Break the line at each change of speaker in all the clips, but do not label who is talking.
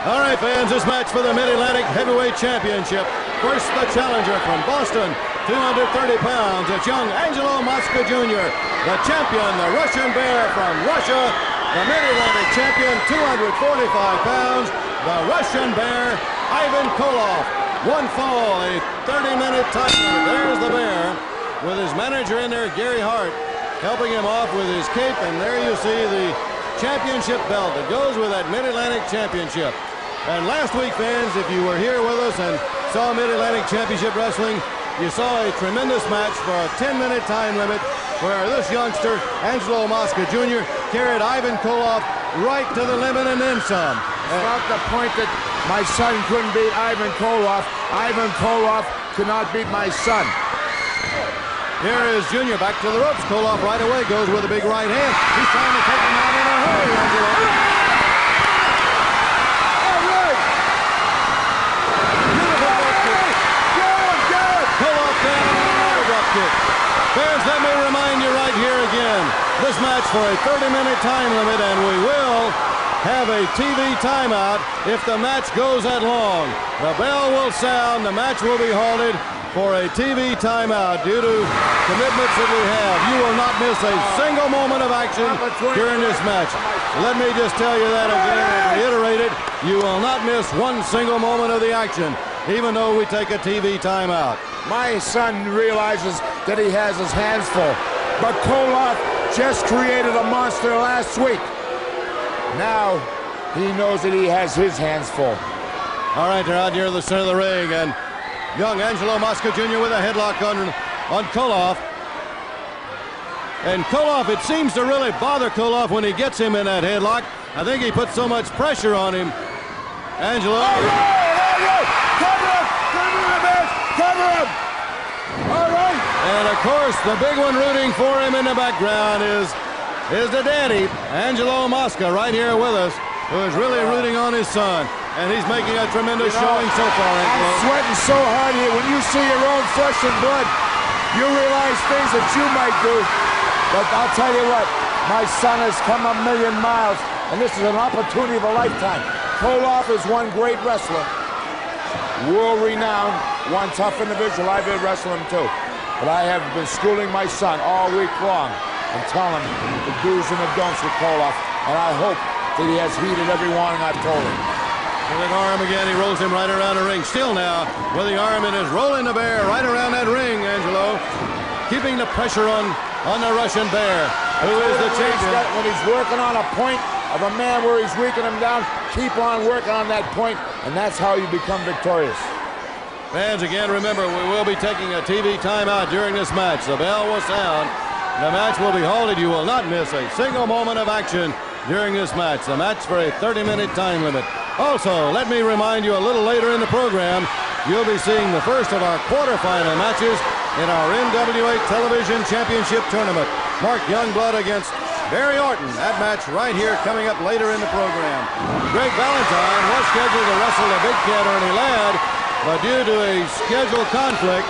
All right, fans, this match for the Mid-Atlantic Heavyweight Championship. First, the challenger from Boston, 230 pounds. It's young Angelo Mosca Jr., the champion, the Russian Bear from Russia. The Mid-Atlantic champion, 245 pounds, the Russian Bear, Ivan Koloff. One fall, a 30-minute time limit. There's the Bear with his manager in there, Gary Hart, helping him off with his cape. And there you see the championship belt that goes with that Mid-Atlantic Championship. And last week, fans, if you were here with us and saw Mid-Atlantic Championship Wrestling, you saw a tremendous match for a 10-minute time limit where this youngster, Angelo Mosca Jr., carried Ivan Koloff right to the limit and then some.
About the point that my son couldn't beat Ivan Koloff. Ivan Koloff could not beat my son.
Here is Junior back to the ropes. Koloff right away goes with a big right hand. He's trying to take him out in a hurry, Angelo.
All right.
Beautiful drop kick.
Good.
Koloff down on a drop kick. Fans, let me remind you right here again. This match for a 30-minute time limit, and we will have a TV timeout if the match goes that long. The bell will sound. The match will be halted for a TV timeout due to commitments that we have. You will not miss a single moment of action during this match. Let me just tell you that again and reiterate it. You will not miss one single moment of the action, even though we take a TV timeout.
My son realizes that he has his hands full, but Koloff just created a monster last week. Now he knows that he has his hands full.
All right, they're out here in the center of the ring, and young Angelo Mosca Jr. with a headlock on Koloff. And Koloff, it seems to really bother Koloff when he gets him in that headlock. I think he puts so much pressure on him. Angelo.
All right. Cover him! Cover him! All right!
And of course, the big one rooting for him in the background is the daddy, Angelo Mosca, right here with us, who is really rooting on his son. And he's making a tremendous showing so far, Angelo.
I'm sweating so hard here. When you see your own flesh and blood, you realize things that you might do. But I'll tell you what, my son has come a million miles, and this is an opportunity of a lifetime. Koloff is one great wrestler, world-renowned, one tough individual. I've been wrestling him too. But I have been schooling my son all week long and telling him the do's and the don'ts with Koloff. And I hope that he has heeded every one I've told him.
With an arm again, he rolls him right around the ring. Still now, with the arm in his rolling the Bear right around that ring, Angelo. Keeping the pressure on the Russian Bear, who is the champion.
When he's working on a point of a man where he's weakening him down, keep on working on that point, and that's how you become victorious.
Fans, again, remember, we will be taking a TV timeout during this match. The bell will sound. The match will be halted. You will not miss a single moment of action during this match. The match for a 30-minute time limit. Also, let me remind you a little later in the program, you'll be seeing the first of our quarterfinal matches in our NWA Television Championship Tournament. Mark Youngblood against Barry Orton. That match right here coming up later in the program. Greg Valentine was scheduled to wrestle the Big Cat Ernie Ladd, but due to a schedule conflict,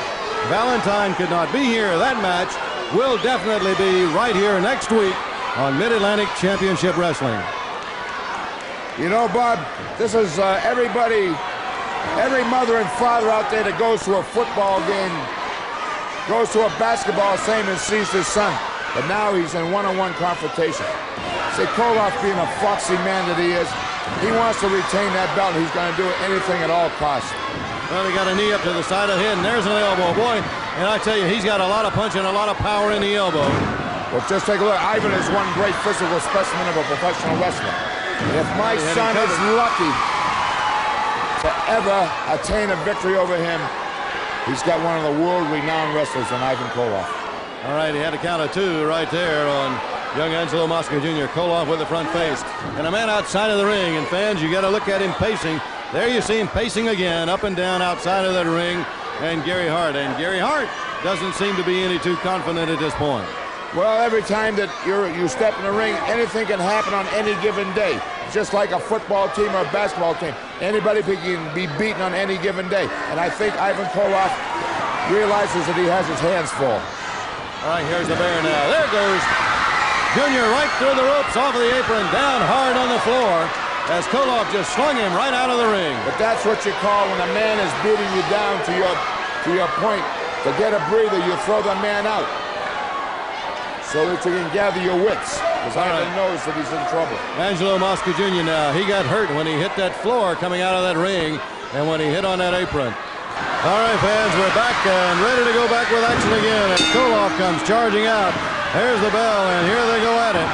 Valentine could not be here. That match will definitely be right here next week on Mid-Atlantic Championship Wrestling.
You know, Bob, this is everybody, every mother and father out there that goes to a football game, goes to a basketball game and sees his son. But now he's in one-on-one confrontation. Say, Koloff, being a foxy man that he is, he wants to retain that belt. He's going to do anything at all costs.
Well, he got a knee up to the side of the head, and there's an elbow, boy. And I tell you, he's got a lot of punch and a lot of power in the elbow.
Well, just take a look. Ivan is one great physical specimen of a professional wrestler. If my son is lucky to ever attain a victory over him, he's got one of the world-renowned wrestlers in Ivan Koloff.
All right, he had a count of two right there on young Angelo Mosca Jr. Koloff with the front face. And a man outside of the ring. And fans, you got to look at him pacing. There you see him pacing again, up and down outside of that ring. And Gary Hart. And Gary Hart doesn't seem to be any too confident at this point.
Well, every time that you step in the ring, anything can happen on any given day. Just like a football team or a basketball team. Anybody can be beaten on any given day. And I think Ivan Koloff realizes that he has his hands full.
All right, here's the Bear now. There goes Junior right through the ropes, off of the apron, down hard on the floor. as Koloff just slung him right out of the ring.
But that's what you call when a man is beating you down to your point. To get a breather, you throw the man out so that you can gather your wits. Because Ivan knows that he's in trouble.
Angelo Mosca Jr. now, he got hurt when he hit that floor coming out of that ring and when he hit on that apron. All right, fans, we're back and ready to go back with action again. And Koloff comes charging out. There's the bell, and here they go at it.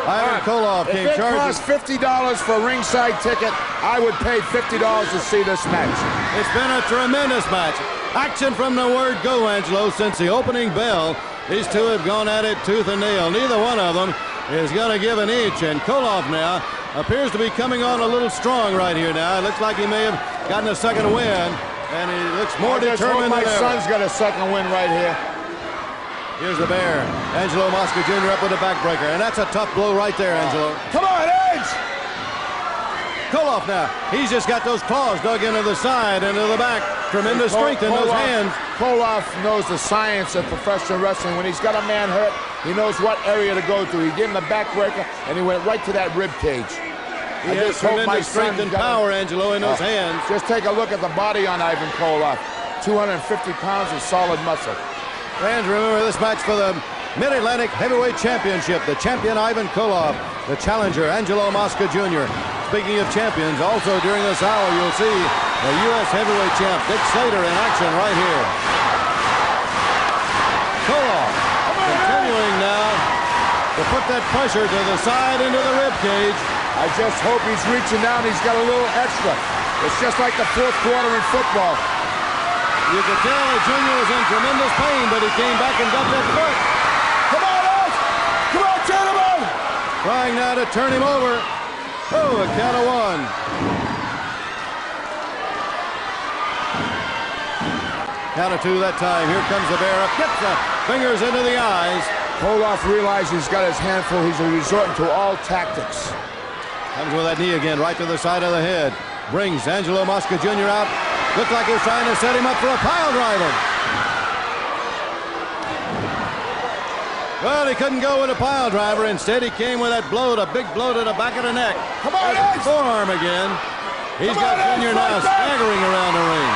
Ivan Koloff came charging.
If it cost $50 for a ringside ticket, I would pay $50 to see this match.
It's been a tremendous match. Action from the word go, Angelo, since the opening bell. These two have gone at it tooth and nail. Neither one of them is going to give an inch, and Koloff now appears to be coming on a little strong right here now. It looks like he may have gotten a second win, and he looks more determined than ever.
My son's got a second win right here.
Here's the bear. Angelo Mosca Jr. up with a backbreaker, and that's a tough blow right there, Angelo.
Come on, Edge!
Koloff now. He's just got those claws dug into the side, into the back. Tremendous strength in those hands.
Koloff knows the science of professional wrestling. When he's got a man hurt, he knows what area to go to. He gave him the backbreaker, and he went right to that rib cage.
He has tremendous strength and power, Angelo, in those hands.
Just take a look at the body on Ivan Koloff. 250 pounds of solid muscle.
Fans, remember this match for the Mid-Atlantic Heavyweight Championship. The champion, Ivan Koloff. The challenger, Angelo Mosca Jr. Speaking of champions, also during this hour, you'll see the U.S. Heavyweight champ, Dick Slater, in action right here. Koloff continuing now to put that pressure to the side into the rib cage.
I just hope he's reaching down. He's got a little extra. It's just like the fourth quarter in football.
You could tell that Junior was in tremendous pain, but he came back and got that foot.
Come on, Edge! Come on, turn him on!
Trying now to turn him over. Oh, a count of one. Count of two that time. Here comes the bear up. Gets the fingers into the eyes.
Koloff realizes he's got his hand full. He's resorting to all tactics.
Comes with that knee again, right to the side of the head. Brings Angelo Mosca Jr. out. Looked like he was trying to set him up for a pile driver. Well, he couldn't go with a pile driver. Instead, he came with that blow, a big blow to the back of the neck.
Come on, Edge!
Forearm again. He's got Junior now staggering around the ring.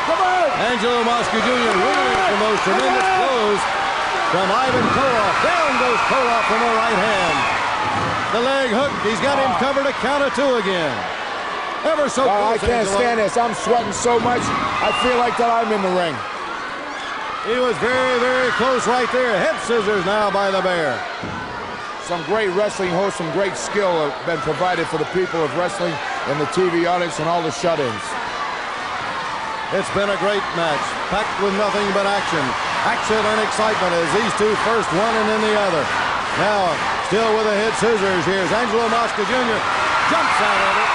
Come on!
Angelo Mosca Jr. reeling from those tremendous blows from Ivan Koloff. Down goes Koloff from the right hand. The leg hook. He's got him covered a count of two again. Ever so close.
I can't stand this. I'm sweating so much. I feel like that I'm in the ring.
He was very, very close right there. Head scissors now by the bear.
Some great wrestling hosts, some great skill have been provided for the people of wrestling and the TV audience and all the shut-ins.
It's been a great match, packed with nothing but action. Action and excitement as these two first one and then the other. Now, still with the head scissors, here's Angelo Mosca Jr. Jumps out of it.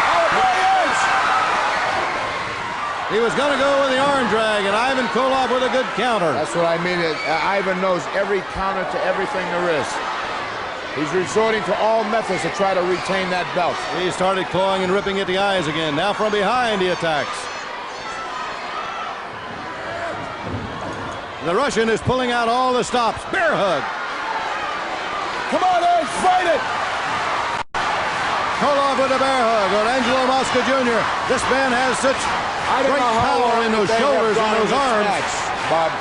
He was going to go with the arm drag, and Ivan Koloff with a good counter.
That's what I mean. Ivan knows every counter to everything there is. He's resorting to all methods to try to retain that belt.
He started clawing and ripping at the eyes again. Now from behind he attacks. The Russian is pulling out all the stops. Bear hug.
Come on, Edge, fight it!
Koloff with a bear hug on Angelo Mosca Jr. This man has such great power in those shoulders and those arms.
Bob,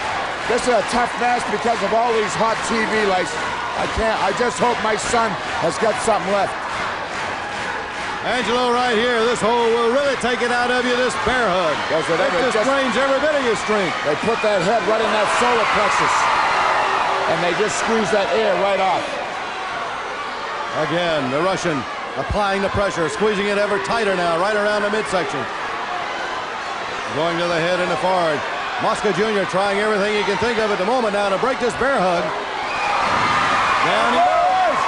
this is a tough match because of all these hot TV lights. I just hope my son has got something left.
Angelo right here, this hole will really take it out of you, this bear hug. It just drains every bit of your strength.
They put that head right in that solar plexus, and they just squeeze that air right off.
Again, the Russian applying the pressure, squeezing it ever tighter now, right around the midsection. Going to the head and the forehead. Mosca Jr. trying everything he can think of at the moment now to break this bear hug. Down he goes.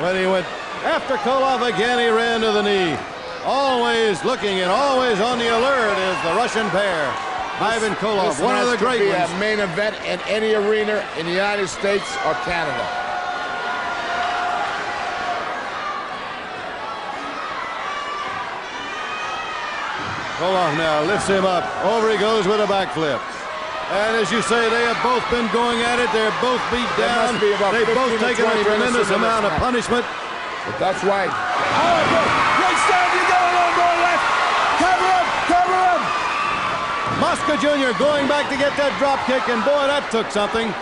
When he went after Koloff again, he ran to the knee. Always looking and always on the alert is the Russian bear. Ivan Koloff, one of the great ones.
This has to be a main event in any arena in the United States or Canada.
Koloff now lifts him up. Over he goes with a backflip. And as you say, they have both been going at it. They're both beat down. They've both taken a tremendous amount of punishment.
But that's right. Great stand, you got it on going left. Cover him, cover him.
Mosca Jr. going back to get that drop kick, and boy, that took something.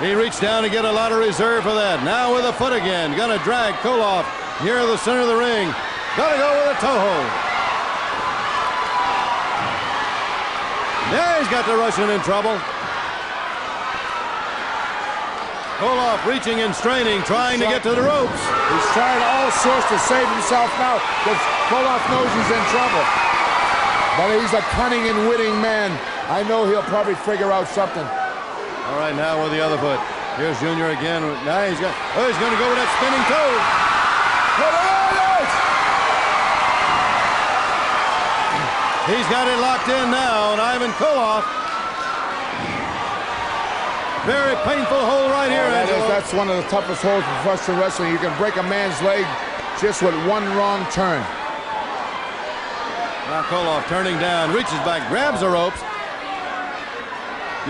He reached down to get a lot of reserve for that. Now with a foot again. Gonna drag Koloff near the center of the ring. Gotta go with a toe hold. Yeah, he's got the Russian in trouble. Koloff reaching and straining, trying to get to the ropes.
He's trying all sorts to save himself now because Koloff knows he's in trouble. But he's a cunning and witting man. I know he'll probably figure out something.
All right, now with the other foot. Here's Junior again. Now he's going to go with that spinning toe. He's got it locked in now, and Ivan Koloff. Very painful hold right here, Angelo.
That's one of the toughest holds in professional wrestling. You can break a man's leg just with one wrong turn.
Now Koloff turning down, reaches back, grabs the ropes.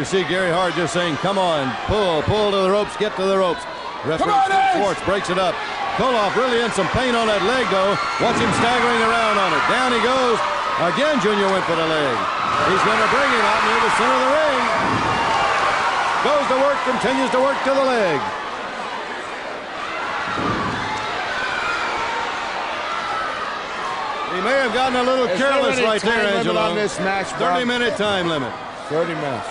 You see Gary Hart just saying, come on, pull to the ropes, get to the ropes. Referee Schwartz breaks it up. Koloff really in some pain on that leg, though. Watch him staggering around on it. Down he goes. Again, Junior went for the leg. He's going to bring him out near the center of the ring. Goes to work, continues to work to the leg. He may have gotten a little careless right there, Angelo.
On this match,
30-minute time limit.
30 minutes.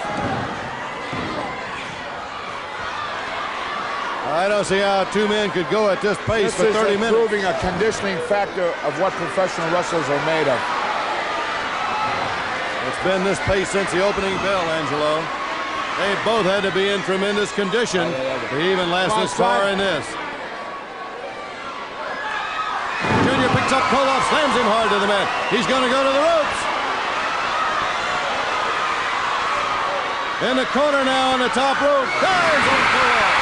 I don't see how two men could go at this pace for 30 minutes.
This is proving a conditioning factor of what professional wrestlers are made of.
It's been this pace since the opening bell, Angelo. They both had to be in tremendous condition to even last this far in this. Junior picks up Koloff, slams him hard to the mat. He's going to go to the ropes. In the corner now on the top rope. Dives on Koloff.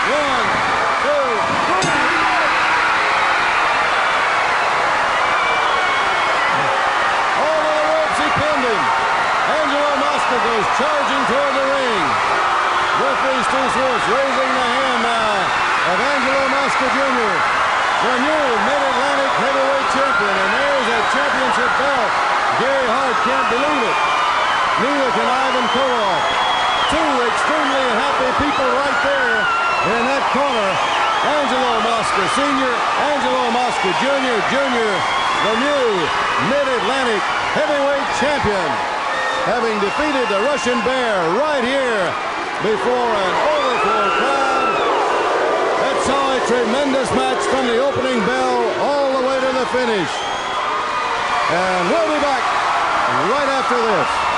1, 2, 3. Over the ropes, he pinned him. Angelo Mosca goes charging toward the ring. Referee Stu Schwartz raising the hand now of Angelo Mosca Jr., the new Mid-Atlantic Heavyweight Champion. And there's a championship belt. Gary Hart can't believe it. Neither can Ivan Koloff. Two extremely happy people right there in that corner. Angelo Mosca Sr., Angelo Mosca Jr., the new Mid-Atlantic Heavyweight Champion, having defeated the Russian Bear right here before an overflow crowd. That saw a tremendous match from the opening bell all the way to the finish. And we'll be back right after this.